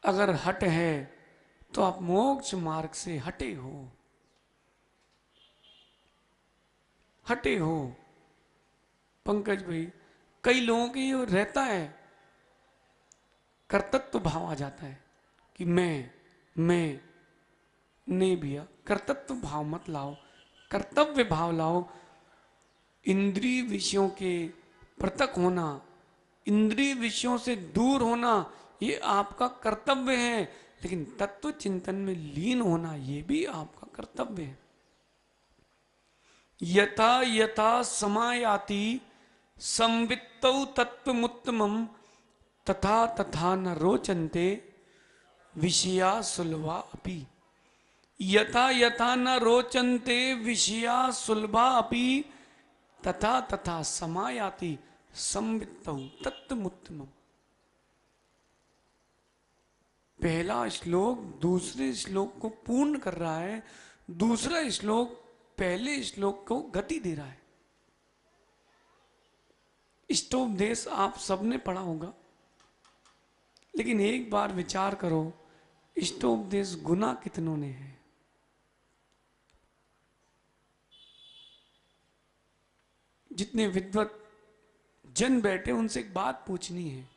अगर हट है तो आप मोक्ष मार्ग से हटे हो, हटे हो। पंकज भाई, कई लोगों के ये रहता है, कर्तृत्व भाव आ जाता है कि मैं। नहीं भैया, कर्तृत्व भाव मत लाओ, कर्तव्य भाव लाओ। इंद्रिय विषयों के पृथक होना, इंद्रिय विषयों से दूर होना, ये आपका कर्तव्य है। लेकिन तत्व चिंतन में लीन होना, ये भी आपका कर्तव्य है। यथा यथा समायाति संवित्तौ तत्वमुत्तमम् तथा तथा न रोचन्ते विषया सुलभा अपि। यथा यथा न रोचन्ते विषया सुलभा अपि तथा तथा समायाति संवित्तौ तत्वमुत्तमम्। पहला श्लोक दूसरे श्लोक को पूर्ण कर रहा है, दूसरा श्लोक पहले श्लोक को गति दे रहा है। इष्टोपदेश आप सबने पढ़ा होगा, लेकिन एक बार विचार करो, इष्टोपदेश गुना कितनों ने है? जितने विद्वत जन बैठे उनसे एक बात पूछनी है,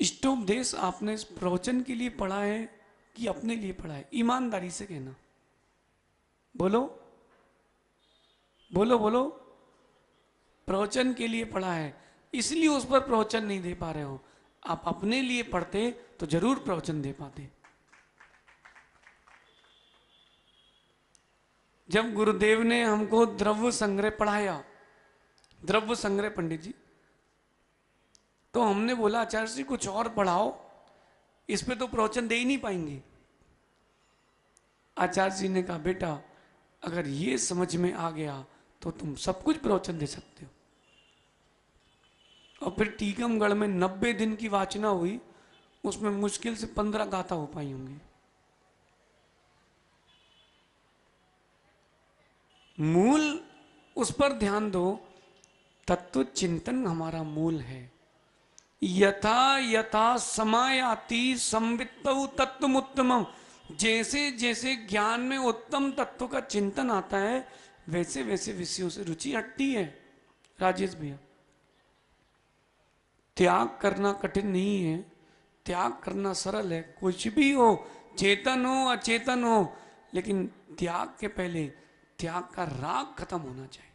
इष्टोपदेश आपने इस प्रवचन के लिए पढ़ा है कि अपने लिए पढ़ा है? ईमानदारी से कहना, बोलो बोलो बोलो। प्रवचन के लिए पढ़ा है, इसलिए उस पर प्रवचन नहीं दे पा रहे हो। आप अपने लिए पढ़ते तो जरूर प्रवचन दे पाते। जब गुरुदेव ने हमको द्रव्य संग्रह पढ़ाया, द्रव्य संग्रह पंडित जी, तो हमने बोला आचार्य जी कुछ और पढ़ाओ, इस पे तो प्रवचन दे ही नहीं पाएंगे। आचार्य जी ने कहा बेटा अगर ये समझ में आ गया तो तुम सब कुछ प्रवचन दे सकते हो। और फिर टीकमगढ़ में 90 दिन की वाचना हुई, उसमें मुश्किल से 15 गाथा हो पाई होंगी। मूल उस पर ध्यान दो, तत्व चिंतन हमारा मूल है। यथा यथा समायाति संवित्तौ तत्वमुत्तमम्। जैसे जैसे ज्ञान में उत्तम तत्व का चिंतन आता है, वैसे वैसे विषयों से रुचि हटती है। राजेश भैया, त्याग करना कठिन नहीं है, त्याग करना सरल है। कुछ भी हो, चेतन हो अचेतन हो, लेकिन त्याग के पहले त्याग का राग खत्म होना चाहिए,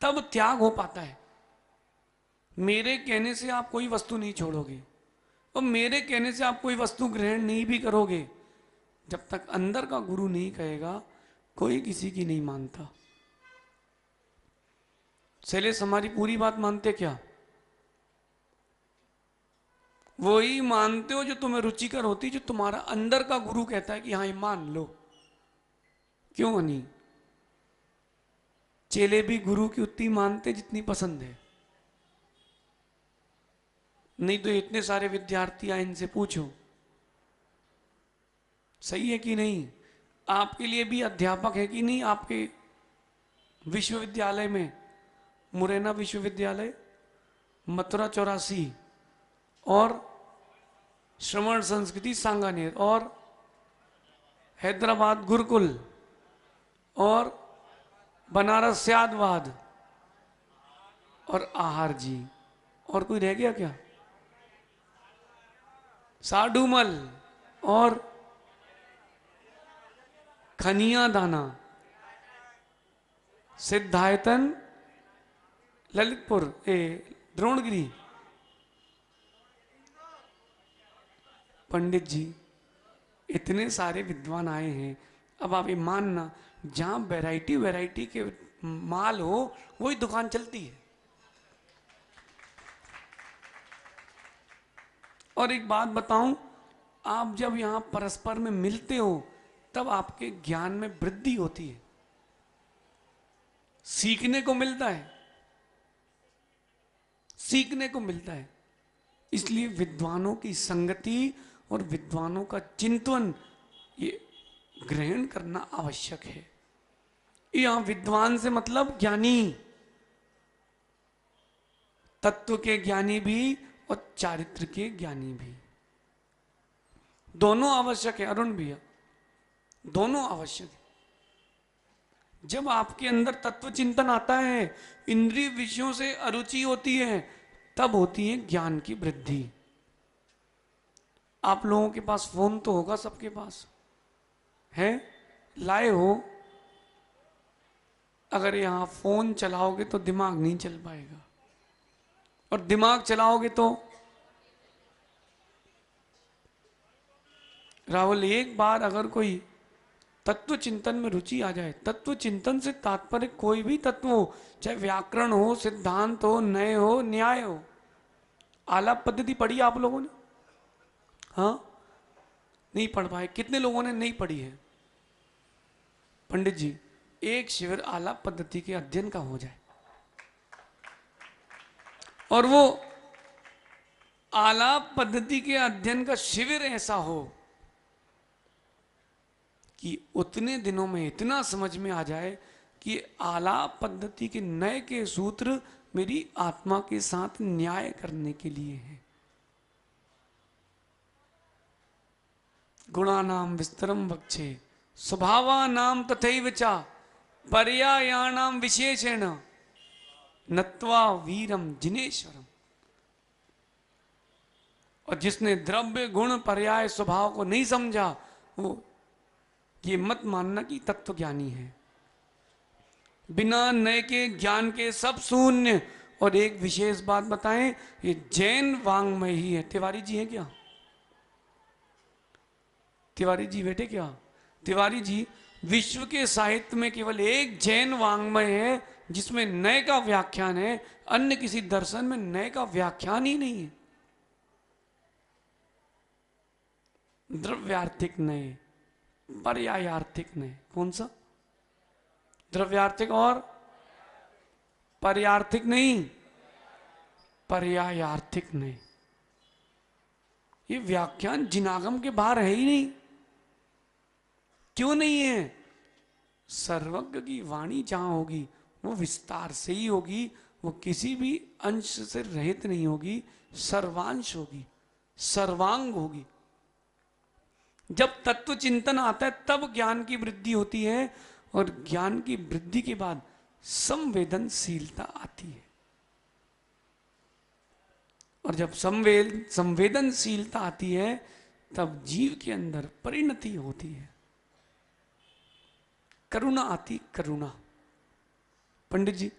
तब त्याग हो पाता है। मेरे कहने से आप कोई वस्तु नहीं छोड़ोगे, और मेरे कहने से आप कोई वस्तु ग्रहण नहीं भी करोगे, जब तक अंदर का गुरु नहीं कहेगा कोई किसी की नहीं मानता। शैलेश हमारी पूरी बात मानते क्या? वो ही मानते हो जो तुम्हें रुचिकर होती, जो तुम्हारा अंदर का गुरु कहता है कि हाँ ये मान लो। क्यों नहीं? चेले भी गुरु की उतनी मानते जितनी पसंद है। नहीं तो इतने सारे विद्यार्थी आए, इनसे पूछो सही है कि नहीं। आपके लिए भी अध्यापक है कि नहीं आपके विश्वविद्यालय में? मुरैना विश्वविद्यालय, मथुरा 84, और श्रवण संस्कृति सांगानेर, और हैदराबाद गुरुकुल, और बनारस स्यादवाद, और आहार जी। और कोई रह गया क्या? साडूमल, और खनिया दाना, सिद्धायतन, ललितपुर, द्रोणगिरी। पंडित जी, इतने सारे विद्वान आए हैं। अब आप ये मानना, जहां वैरायटी वैरायटी के माल हो वही दुकान चलती है। और एक बात बताऊं, आप जब यहां परस्पर में मिलते हो तब आपके ज्ञान में वृद्धि होती है, सीखने को मिलता है, सीखने को मिलता है। इसलिए विद्वानों की संगति और विद्वानों का चिंतन ये ग्रहण करना आवश्यक है। यहां विद्वान से मतलब ज्ञानी, तत्व के ज्ञानी भी और चारित्र के ज्ञानी भी। दोनों आवश्यक है अरुण भैया, दोनों आवश्यक है। जब आपके अंदर तत्व चिंतन आता है, इंद्रिय विषयों से अरुचि होती है, तब होती है ज्ञान की वृद्धि। आप लोगों के पास फोन तो होगा, सबके पास है, लाए हो। अगर यहां फोन चलाओगे तो दिमाग नहीं चल पाएगा, और दिमाग चलाओगे तो राहुल, एक बार अगर कोई तत्व चिंतन में रुचि आ जाए, तत्व चिंतन से तात्पर्य कोई भी तत्व हो, चाहे व्याकरण हो, सिद्धांत हो, नय हो, न्याय हो। आलाप पद्धति पढ़ी आप लोगों ने? हाँ, नहीं पढ़ पाए? कितने लोगों ने नहीं पढ़ी है? पंडित जी, एक शिविर आलाप पद्धति के अध्ययन का हो जाए, और वो आलाप पद्धति के अध्ययन का शिविर ऐसा हो कि उतने दिनों में इतना समझ में आ जाए कि आलाप पद्धति के नए के सूत्र मेरी आत्मा के साथ न्याय करने के लिए है। गुणानाम विस्तरम वक्षे स्वभावानाम तथैव च पर्यायाणाम विशेषेण नत्वा वीरम जिनेश्वरम। और जिसने द्रव्य गुण पर्याय स्वभाव को नहीं समझा, वो ये मत मानना कि तत्व ज्ञानी है। बिना नए के ज्ञान के सब शून्य। और एक विशेष बात बताएं, ये जैन वांग्मय ही है। तिवारी जी है क्या? तिवारी जी बैठे क्या? तिवारी जी, विश्व के साहित्य में केवल एक जैन वांग्मय है जिसमें नए का व्याख्यान है, अन्य किसी दर्शन में नए का व्याख्यान ही नहीं है। द्रव्यार्थिक नए, पर्यायार्थिक नए। कौन सा? द्रव्यार्थिक और पर्यार्थिक नहीं, पर्यायार्थिक नए। ये व्याख्यान जिनागम के बाहर है ही नहीं। क्यों नहीं है? सर्वज्ञ की वाणी जहां होगी वो विस्तार से ही होगी, वो किसी भी अंश से रहित नहीं होगी, सर्वांश होगी, सर्वांग होगी। जब तत्व चिंतन आता है तब ज्ञान की वृद्धि होती है, और ज्ञान की वृद्धि के बाद संवेदनशीलता आती है। और जब संवेदनशीलता आती है तब जीव के अंदर परिणति होती है, करुणा आती। करुणा, पंडित जी,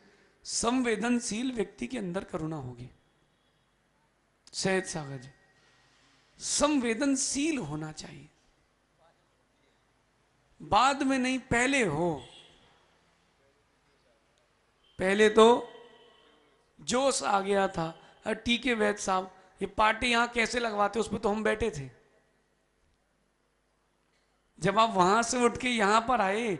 संवेदनशील व्यक्ति के अंदर करुणा होगी। सहज सागर जी, संवेदनशील होना चाहिए, बाद में नहीं, पहले हो। पहले तो जोश आ गया था। टीके वैद साहब, ये पार्टी यहां कैसे लगवाते, उस पर तो हम बैठे थे। जब आप वहां से उठ के यहां पर आए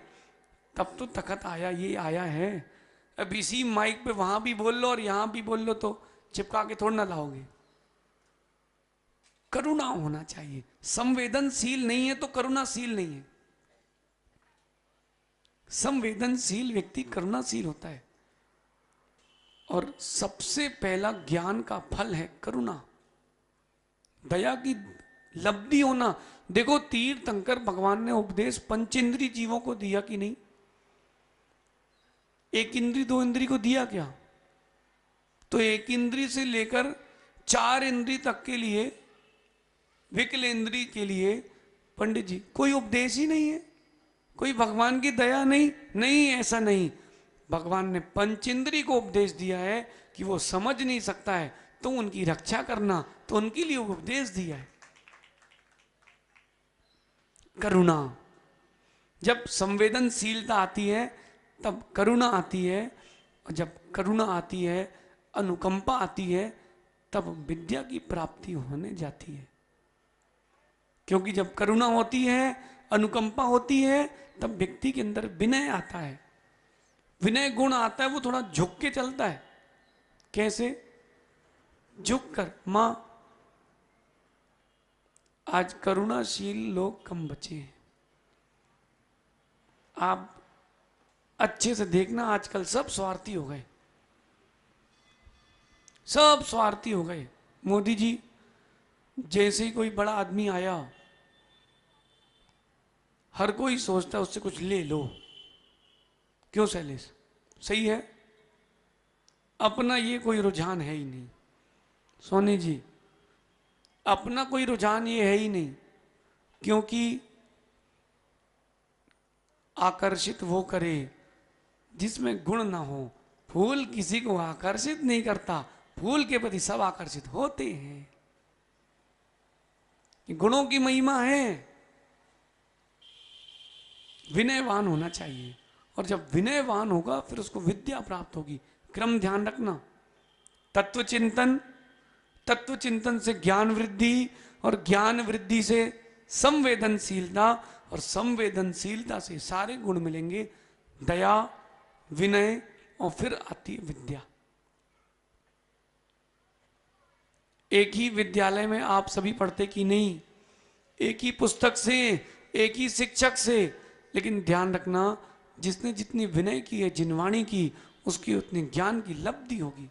तब तो तखत आया, ये आया है। अब इसी माइक पे वहां भी बोल लो और यहां भी बोल लो तो चिपका के थोड़ा ना लाओगे। करुणा होना चाहिए। संवेदनशील नहीं है तो करुणाशील नहीं है। संवेदनशील व्यक्ति करुणाशील होता है। और सबसे पहला ज्ञान का फल है करुणा, दया की लब्धि होना। देखो, तीर्थंकर भगवान ने उपदेश पंचेंद्री जीवों को दिया कि नहीं? एक इंद्री दो इंद्री को दिया क्या? तो एक इंद्री से लेकर 4 इंद्री तक के लिए, विकल इंद्री के लिए पंडित जी कोई उपदेश ही नहीं है, कोई भगवान की दया नहीं। नहीं, ऐसा नहीं। भगवान ने पंचेंद्री को उपदेश दिया है कि वो समझ नहीं सकता है तो उनकी रक्षा करना, तो उनके लिए उपदेश दिया है। करुणा, जब संवेदनशीलता आती है तब करुणा आती है, और जब करुणा आती है, अनुकंपा आती है, तब विद्या की प्राप्ति होने जाती है। क्योंकि जब करुणा होती है, अनुकंपा होती है, तब व्यक्ति के अंदर विनय आता है। विनय गुण आता है, वो थोड़ा झुक के चलता है। कैसे? झुक कर। मां, आज करुणाशील लोग कम बचे हैं। आप अच्छे से देखना, आजकल सब स्वार्थी हो गए, सब स्वार्थी हो गए। मोदी जी, जैसे ही कोई बड़ा आदमी आया, हर कोई सोचता है उससे कुछ ले लो। क्यों शैलेश? सही है? अपना ये कोई रुझान है ही नहीं सोनी जी, अपना कोई रुझान ये है ही नहीं, क्योंकि आकर्षित वो करे जिसमें गुण ना हो। फूल किसी को आकर्षित नहीं करता, फूल के प्रति सब आकर्षित होते हैं। ये गुणों की महिमा है। विनयवान होना चाहिए, और जब विनयवान होगा फिर उसको विद्या प्राप्त होगी। क्रम ध्यान रखना, तत्व चिंतन, तत्व चिंतन से ज्ञान वृद्धि, और ज्ञान वृद्धि से संवेदनशीलता, और संवेदनशीलता से सारे गुण मिलेंगे, दया, विनय, और फिर आती है विद्या। एक ही विद्यालय में आप सभी पढ़ते कि नहीं, एक ही पुस्तक से, एक ही शिक्षक से, लेकिन ध्यान रखना, जिसने जितनी विनय की है, जिनवाणी की, उसकी उतनी ज्ञान की लब्धि होगी।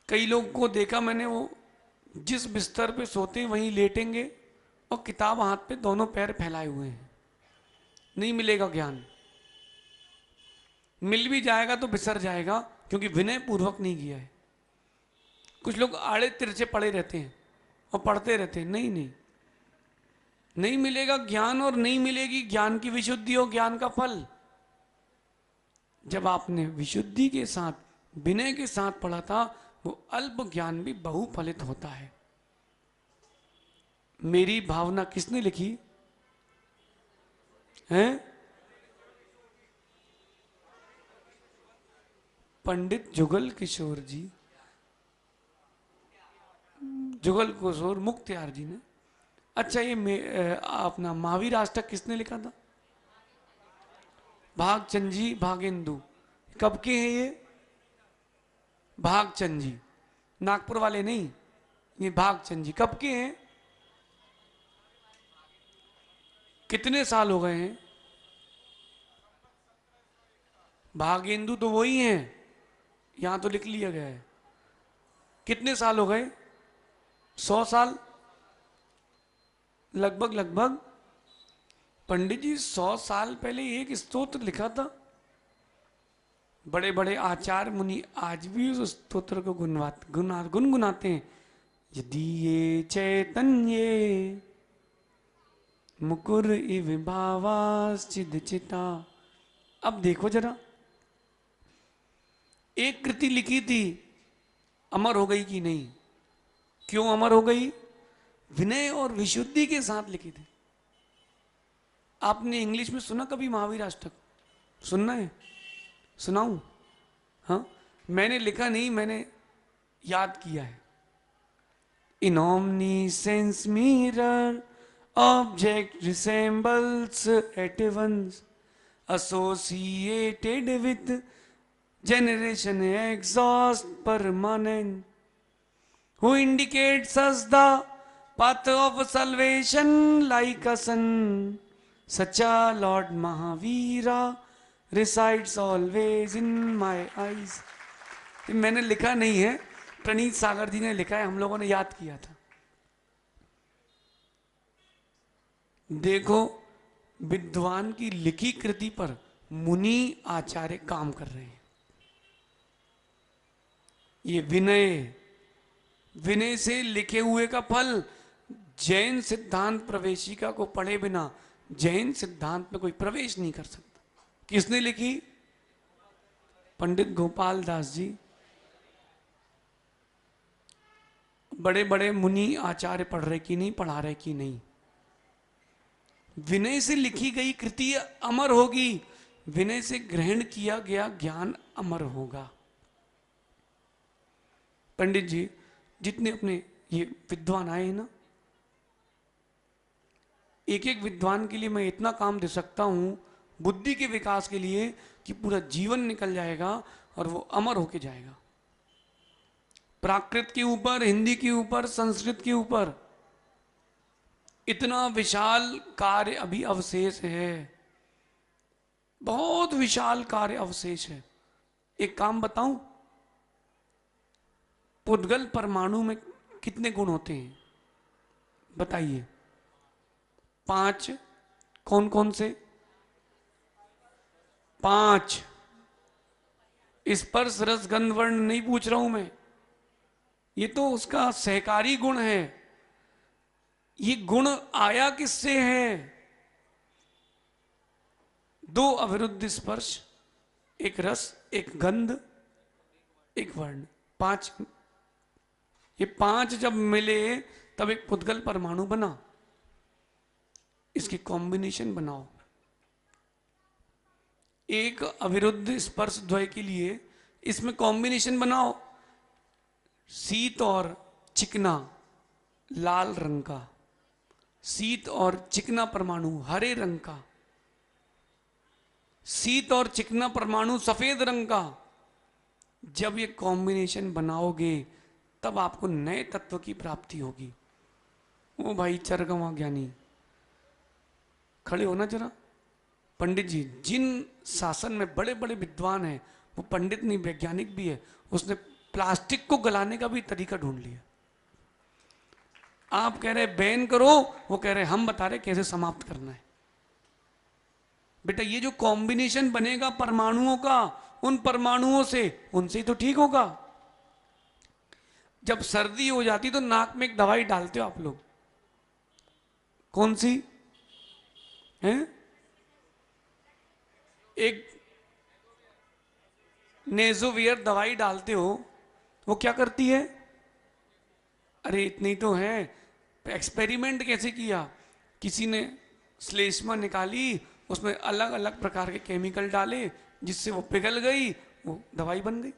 कई लोग को देखा मैंने, वो जिस बिस्तर पे सोते हैं वहीं लेटेंगे और किताब हाथ पे दोनों पैर फैलाए हुए हैं। नहीं मिलेगा ज्ञान, मिल भी जाएगा तो बिसर जाएगा, क्योंकि विनय पूर्वक नहीं किया है। कुछ लोग आड़े तिरछे पड़े रहते हैं और पढ़ते रहते हैं। नहीं नहीं, नहीं मिलेगा ज्ञान, और नहीं मिलेगी ज्ञान की विशुद्धि और ज्ञान का फल। जब आपने विशुद्धि के साथ, विनय के साथ पढ़ा था, वो अल्प ज्ञान भी बहुफलित होता है। मेरी भावना किसने लिखी है? पंडित जुगल किशोर जी, जुगल किशोर मुख्तियार जी ने। अच्छा, ये अपना महावीर अष्टक किसने लिखा था? भागचंद जी भागेंदु। कब के हैं ये? भागचंद जी, नागपुर वाले नहीं, ये भागचंद जी कब के हैं? कितने साल हो गए हैं? भागेंदु तो वही हैं, यहां तो लिख लिया गया है। कितने साल हो गए? 100 साल लगभग लगभग। पंडित जी 100 साल पहले एक स्तोत्र लिखा था। बड़े बड़े आचार्य मुनि आज भी उस स्तोत्र को गुनगुनाते हैं। यदि ये चैतन्य मुकुर इव भावाश्चिद चिता। अब देखो जरा, एक कृति लिखी थी, अमर हो गई कि नहीं? क्यों अमर हो गई? विनय और विशुद्धि के साथ लिखी थी। आपने इंग्लिश में सुना कभी महावीर अष्टक? सुनना है? सुनाऊं? हाँ, मैंने लिखा नहीं, मैंने याद किया है। In omni sense mirror object resembles at once associated with generation exhaust permanent, who indicates us the path of salvation like a sun, such a Lord Mahavira resides always in my eyes। मैंने लिखा नहीं है, प्रणीत सागर जी ने लिखा है, हम लोगों ने याद किया था। देखो, विद्वान की लिखी कृति पर मुनि आचार्य काम कर रहे हैं। ये विनय, विनय से लिखे हुए का फल। जैन सिद्धांत प्रवेशिका को पढ़े बिना जैन सिद्धांत में कोई प्रवेश नहीं कर सकता। किसने लिखी? पंडित गोपाल दास जी। बड़े बड़े मुनि आचार्य पढ़ रहे कि नहीं, पढ़ा रहे कि नहीं? विनय से लिखी गई कृति अमर होगी, विनय से ग्रहण किया गया ज्ञान अमर होगा। पंडित जी जितने अपने ये विद्वान आए हैं ना, एक एक विद्वान के लिए मैं इतना काम दे सकता हूं बुद्धि के विकास के लिए कि पूरा जीवन निकल जाएगा और वो अमर होके जाएगा। प्राकृत के ऊपर, हिंदी के ऊपर, संस्कृत के ऊपर इतना विशाल कार्य अभी अवशेष है, बहुत विशाल कार्य अवशेष है। एक काम बताऊं, पुद्गल परमाणु में कितने गुण होते हैं बताइए? 5। कौन कौन से? 5। स्पर्श रस गंध वर्ण नहीं पूछ रहा हूं मैं, ये तो उसका सहकारी गुण है। ये गुण आया किससे है? 2 अविरुद्ध स्पर्श, एक रस, एक गंध, एक वर्ण, 5। ये 5 जब मिले तब एक पुद्गल परमाणु बना। इसकी कॉम्बिनेशन बनाओ। एक अविरुद्ध स्पर्श द्वय के लिए इसमें कॉम्बिनेशन बनाओ। शीत और चिकना लाल रंग का, शीत और चिकना परमाणु हरे रंग का, शीत और चिकना परमाणु सफेद रंग का। जब ये कॉम्बिनेशन बनाओगे तब आपको नए तत्व की प्राप्ति होगी। ओ भाई चरगवा ज्ञानी, खड़े होना जरा। पंडित जी, जिन शासन में बड़े बड़े विद्वान हैं, वो पंडित नहीं वैज्ञानिक भी है, उसने प्लास्टिक को गलाने का भी तरीका ढूंढ लिया। आप कह रहे बैन करो, वो कह रहे हम बता रहे कैसे समाप्त करना है। बेटा ये जो कॉम्बिनेशन बनेगा परमाणुओं का, उन परमाणुओं से, उनसे ही तो ठीक होगा। जब सर्दी हो जाती तो नाक में एक दवाई डालते हो आप लोग, कौन सी है? एक नेजोवियर दवाई डालते हो, वो क्या करती है? अरे इतनी तो है। एक्सपेरिमेंट कैसे किया? किसी ने श्लेष्मा निकाली, उसमें अलग अलग प्रकार के केमिकल डाले, जिससे वो पिघल गई, वो दवाई बन गई।